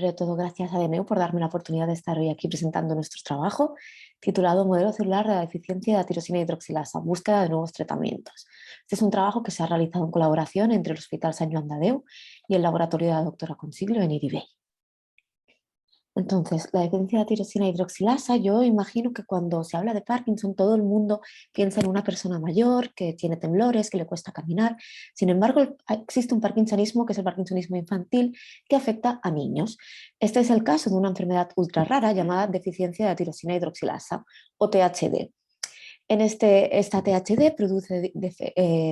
primero de todo, gracias a DNU por darme la oportunidad de estar hoy aquí presentando nuestro trabajo titulado Modelo celular de la deficiencia de tirosina hidroxilasa, búsqueda de nuevos tratamientos. Este es un trabajo que se ha realizado en colaboración entre el Hospital Sant Joan de Déu y el laboratorio de la doctora Consiglio en Iribell. Entonces, la deficiencia de tirosina hidroxilasa, yo imagino que cuando se habla de Parkinson, todo el mundo piensa en una persona mayor que tiene temblores, que le cuesta caminar. Sin embargo, existe un parkinsonismo, que es el parkinsonismo infantil, que afecta a niños. Este es el caso de una enfermedad ultra rara llamada deficiencia de tirosina hidroxilasa, o THD. Esta THD produce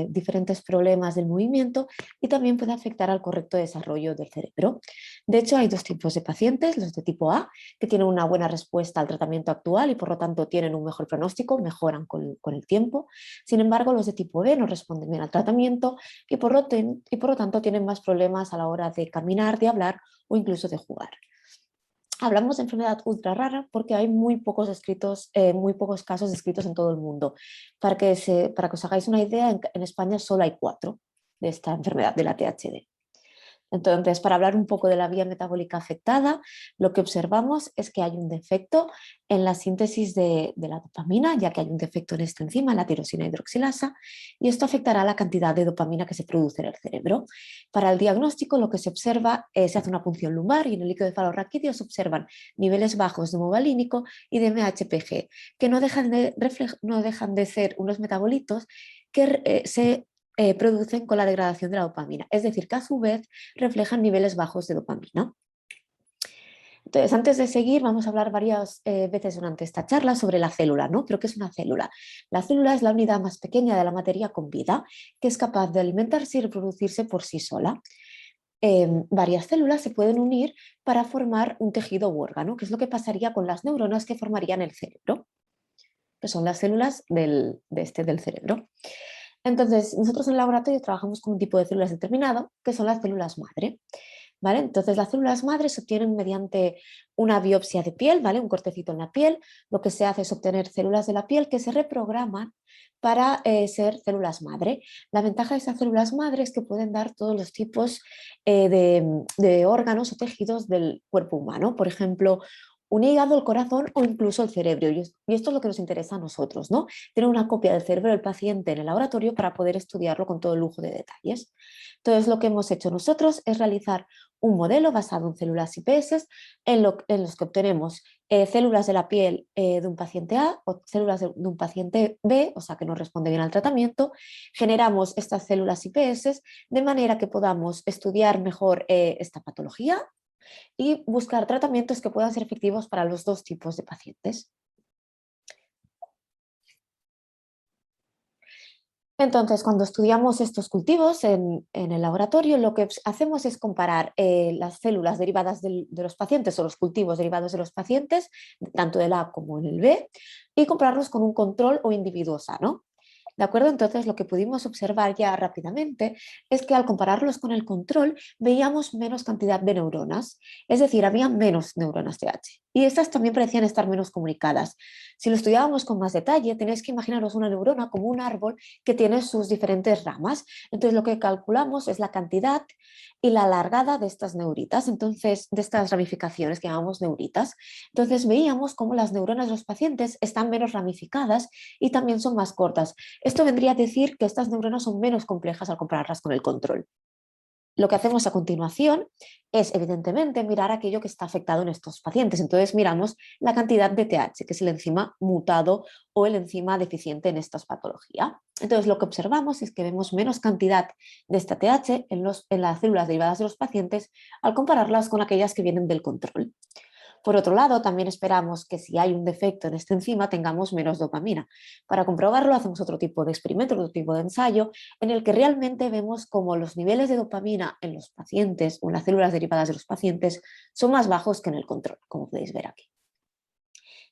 diferentes problemas del movimiento y también puede afectar al correcto desarrollo del cerebro. De hecho, hay dos tipos de pacientes, los de tipo A, que tienen una buena respuesta al tratamiento actual y por lo tanto tienen un mejor pronóstico, mejoran con el tiempo. Sin embargo, los de tipo B no responden bien al tratamiento y por lo tanto tienen más problemas a la hora de caminar, de hablar o incluso de jugar. Hablamos de enfermedad ultra rara porque hay muy pocos casos descritos en todo el mundo. Para que os hagáis una idea, en España solo hay 4 de esta enfermedad, de la THD. Entonces, para hablar un poco de la vía metabólica afectada, lo que observamos es que hay un defecto en la síntesis de la dopamina, ya que hay un defecto en esta enzima, la tirosina hidroxilasa, y esto afectará la cantidad de dopamina que se produce en el cerebro. Para el diagnóstico, lo que se observa se hace una punción lumbar y en el líquido cefalorraquídeo se observan niveles bajos de hemobalínico y de MHPG, que no dejan de ser unos metabolitos que se producen con la degradación de la dopamina, es decir, que a su vez reflejan niveles bajos de dopamina. Entonces, antes de seguir, vamos a hablar varias veces durante esta charla sobre la célula, ¿no? ¿Pero qué es una célula? La célula es la unidad más pequeña de la materia con vida, que es capaz de alimentarse y reproducirse por sí sola. Varias células se pueden unir para formar un tejido u órgano, que es lo que pasaría con las neuronas que formarían el cerebro, que son las células del cerebro. Entonces, nosotros en el laboratorio trabajamos con un tipo de células determinado, que son las células madre. ¿Vale? Entonces, las células madre se obtienen mediante una biopsia de piel, ¿vale? Un cortecito en la piel. Lo que se hace es obtener células de la piel que se reprograman para ser células madre. La ventaja de esas células madre es que pueden dar todos los tipos de órganos o tejidos del cuerpo humano. Por ejemplo, un hígado, el corazón o incluso el cerebro. Y esto es lo que nos interesa a nosotros, ¿no? Tener una copia del cerebro del paciente en el laboratorio para poder estudiarlo con todo el lujo de detalles. Entonces, lo que hemos hecho nosotros es realizar un modelo basado en células iPS en los que obtenemos células de la piel de un paciente A o células de un paciente B, o sea que no responde bien al tratamiento. Generamos estas células iPS de manera que podamos estudiar mejor esta patología y buscar tratamientos que puedan ser efectivos para los dos tipos de pacientes. Entonces, cuando estudiamos estos cultivos en el laboratorio, lo que hacemos es comparar las células derivadas de los pacientes o los cultivos derivados de los pacientes, tanto del A como en el B, y compararlos con un control o individuo sano. ¿De acuerdo? Entonces, lo que pudimos observar ya rápidamente es que al compararlos con el control veíamos menos cantidad de neuronas, es decir, había menos neuronas TH. Y estas también parecían estar menos comunicadas. Si lo estudiábamos con más detalle, tenéis que imaginaros una neurona como un árbol que tiene sus diferentes ramas. Entonces, lo que calculamos es la cantidad y la largada de estas neuritas, entonces, de estas ramificaciones que llamamos neuritas. Entonces, veíamos cómo las neuronas de los pacientes están menos ramificadas y también son más cortas. Esto vendría a decir que estas neuronas son menos complejas al compararlas con el control. Lo que hacemos a continuación es, evidentemente, mirar aquello que está afectado en estos pacientes. Entonces, miramos la cantidad de TH, que es el enzima mutado o el enzima deficiente en esta patología. Entonces, lo que observamos es que vemos menos cantidad de esta TH en las células derivadas de los pacientes al compararlas con aquellas que vienen del control. Por otro lado, también esperamos que si hay un defecto en esta enzima tengamos menos dopamina. Para comprobarlo hacemos otro tipo de experimento, otro tipo de ensayo, en el que realmente vemos cómo los niveles de dopamina en los pacientes o en las células derivadas de los pacientes son más bajos que en el control, como podéis ver aquí.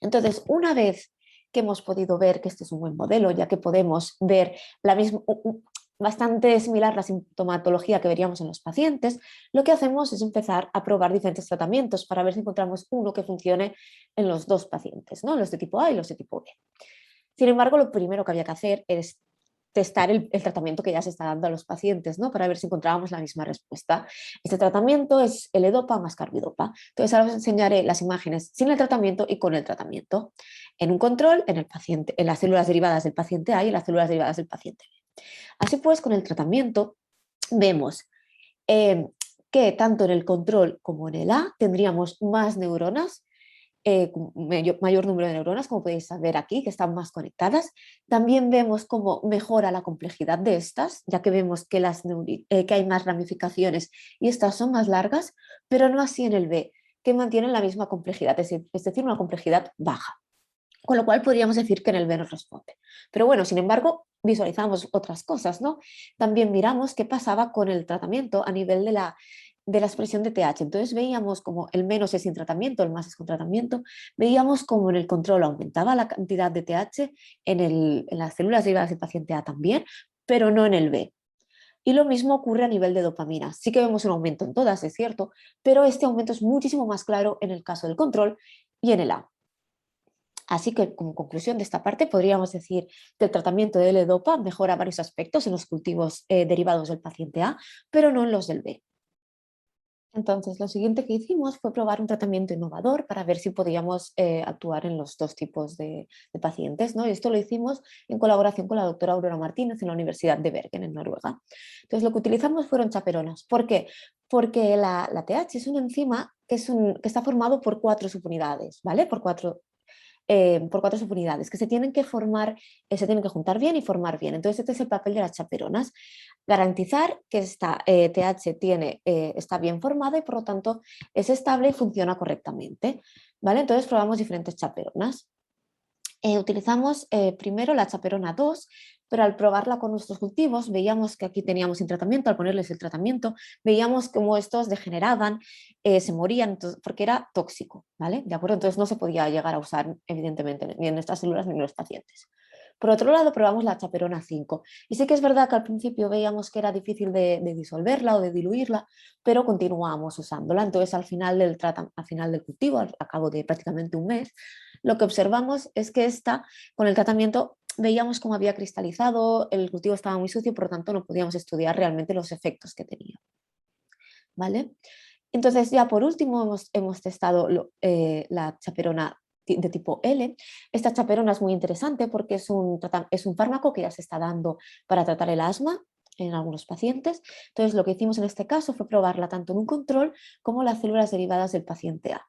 Entonces, una vez que hemos podido ver que este es un buen modelo, ya que podemos ver bastante similar la sintomatología que veríamos en los pacientes, lo que hacemos es empezar a probar diferentes tratamientos para ver si encontramos uno que funcione en los dos pacientes, ¿no? Los de tipo A y los de tipo B. Sin embargo, lo primero que había que hacer es testar el tratamiento que ya se está dando a los pacientes, ¿no? Para ver si encontrábamos la misma respuesta. Este tratamiento es L-Dopa más carbidopa. Entonces ahora os enseñaré las imágenes sin el tratamiento y con el tratamiento. En un control, en el paciente, en las células derivadas del paciente A y las células derivadas del paciente B. Así pues, con el tratamiento vemos que tanto en el control como en el A tendríamos más neuronas, mayor número de neuronas, como podéis ver aquí, que están más conectadas. También vemos cómo mejora la complejidad de estas, ya que vemos que, que hay más ramificaciones y estas son más largas, pero no así en el B, que mantienen la misma complejidad, es decir, una complejidad baja. Con lo cual podríamos decir que en el B nos responde. Pero bueno, sin embargo, visualizamos otras cosas, ¿no? También miramos qué pasaba con el tratamiento a nivel de la expresión de TH. Entonces veíamos como el menos es sin tratamiento, el más es con tratamiento. Veíamos como en el control aumentaba la cantidad de TH en las células derivadas del paciente A también, pero no en el B. Y lo mismo ocurre a nivel de dopamina. Sí que vemos un aumento en todas, es cierto, pero este aumento es muchísimo más claro en el caso del control y en el A. Así que, como conclusión de esta parte, podríamos decir que el tratamiento de L-Dopa mejora varios aspectos en los cultivos derivados del paciente A, pero no en los del B. Entonces, lo siguiente que hicimos fue probar un tratamiento innovador para ver si podíamos actuar en los dos tipos de pacientes, ¿no? Y esto lo hicimos en colaboración con la doctora Aurora Martínez en la Universidad de Bergen, en Noruega. Entonces, lo que utilizamos fueron chaperonas. ¿Por qué? Porque la TH es una enzima que está formado por 4 subunidades, ¿vale? Por cuatro subunidades que se tienen que formar, se tienen que juntar bien y formar bien. Entonces, este es el papel de las chaperonas: garantizar que esta TH está bien formada y por lo tanto es estable y funciona correctamente. ¿Vale? Entonces probamos diferentes chaperonas. Utilizamos primero la chaperona 2, pero al probarla con nuestros cultivos veíamos que aquí teníamos sin tratamiento. Al ponerles el tratamiento veíamos cómo estos degeneraban, se morían, porque era tóxico, ¿vale? ¿De acuerdo? Entonces no se podía llegar a usar, evidentemente, ni en estas células ni en los pacientes. Por otro lado, probamos la chaperona 5 y sí que es verdad que al principio veíamos que era difícil de disolverla o de diluirla, pero continuamos usándola. Entonces al final del cultivo, al cabo de prácticamente un mes, lo que observamos es que con el tratamiento veíamos cómo había cristalizado, el cultivo estaba muy sucio, por lo tanto no podíamos estudiar realmente los efectos que tenía. ¿Vale? Entonces, ya por último, hemos testado la chaperona de tipo L. Esta chaperona es muy interesante porque es un fármaco que ya se está dando para tratar el asma en algunos pacientes. Entonces, lo que hicimos en este caso fue probarla tanto en un control como las células derivadas del paciente A.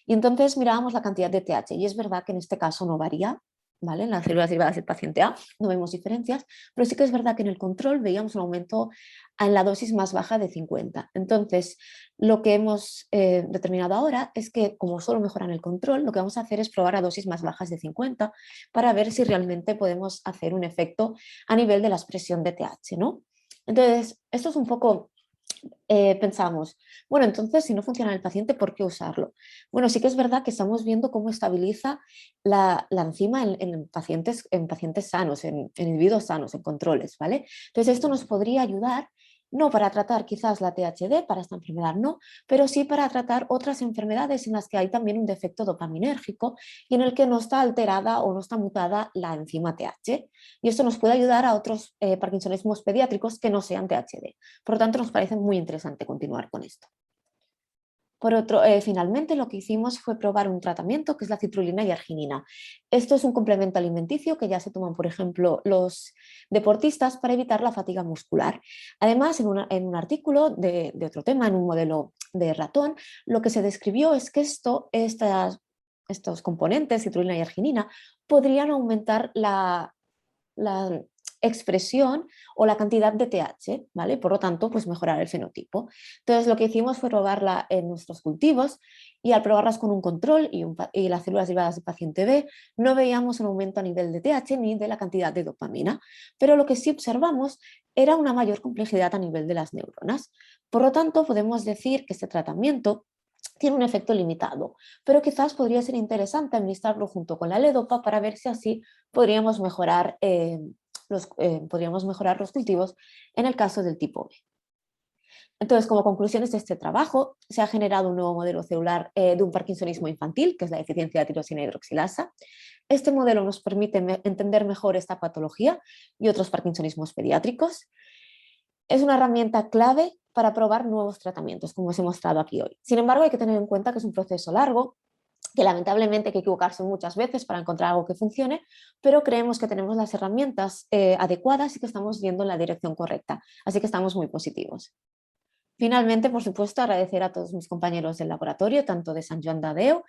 Y entonces mirábamos la cantidad de TH y es verdad que en este caso no varía, ¿vale? En las células derivadas del paciente A no vemos diferencias, pero sí que es verdad que en el control veíamos un aumento en la dosis más baja de 50. Entonces, lo que hemos determinado ahora es que, como solo mejoran el control, lo que vamos a hacer es probar a dosis más bajas de 50 para ver si realmente podemos hacer un efecto a nivel de la expresión de TH, ¿no? Entonces, esto es un poco, pensamos, bueno, entonces si no funciona en el paciente, ¿por qué usarlo? Bueno, sí que es verdad que estamos viendo cómo estabiliza la enzima en pacientes sanos, en individuos sanos, en controles, ¿vale? Entonces esto nos podría ayudar, no para tratar quizás la THD, para esta enfermedad no, pero sí para tratar otras enfermedades en las que hay también un defecto dopaminérgico y en el que no está alterada o no está mutada la enzima TH. Y esto nos puede ayudar a otros parkinsonismos pediátricos que no sean THD. Por lo tanto, nos parece muy interesante continuar con esto. Finalmente, lo que hicimos fue probar un tratamiento que es la citrulina y arginina. Esto es un complemento alimenticio que ya se toman, por ejemplo, los deportistas para evitar la fatiga muscular. Además, en un artículo de otro tema, en un modelo de ratón, lo que se describió es que estos componentes, citrulina y arginina, podrían aumentar la expresión o la cantidad de TH, ¿vale? Por lo tanto, pues mejorar el fenotipo. Entonces, lo que hicimos fue probarla en nuestros cultivos y al probarlas con un control y las células derivadas del paciente B, no veíamos un aumento a nivel de TH ni de la cantidad de dopamina, pero lo que sí observamos era una mayor complejidad a nivel de las neuronas. Por lo tanto, podemos decir que este tratamiento tiene un efecto limitado, pero quizás podría ser interesante administrarlo junto con la L-Dopa para ver si así podríamos mejorar los cultivos en el caso del tipo B. Entonces, como conclusiones de este trabajo, se ha generado un nuevo modelo celular de un parkinsonismo infantil, que es la deficiencia de tirosina hidroxilasa. Este modelo nos permite entender mejor esta patología y otros parkinsonismos pediátricos. Es una herramienta clave para probar nuevos tratamientos, como os he mostrado aquí hoy. Sin embargo, hay que tener en cuenta que es un proceso largo, que lamentablemente hay que equivocarse muchas veces para encontrar algo que funcione, pero creemos que tenemos las herramientas adecuadas y que estamos yendo en la dirección correcta. Así que estamos muy positivos. Finalmente, por supuesto, agradecer a todos mis compañeros del laboratorio, tanto de Sant Joan de Déu,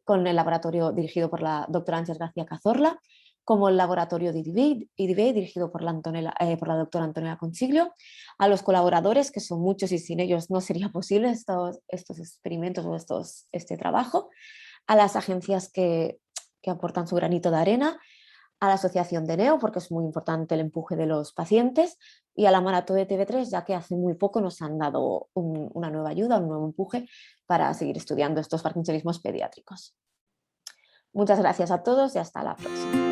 con el laboratorio dirigido por la doctora Ángeles García Cazorla, como el laboratorio de IDB, dirigido por por la doctora Antonella Consiglio, a los colaboradores, que son muchos y sin ellos no sería posible estos experimentos o este trabajo, a las agencias que aportan su granito de arena, a la asociación de NEO, porque es muy importante el empuje de los pacientes, y a la maratón de TV3, ya que hace muy poco nos han dado una nueva ayuda, un nuevo empuje para seguir estudiando estos parkinsonismos pediátricos. Muchas gracias a todos y hasta la próxima.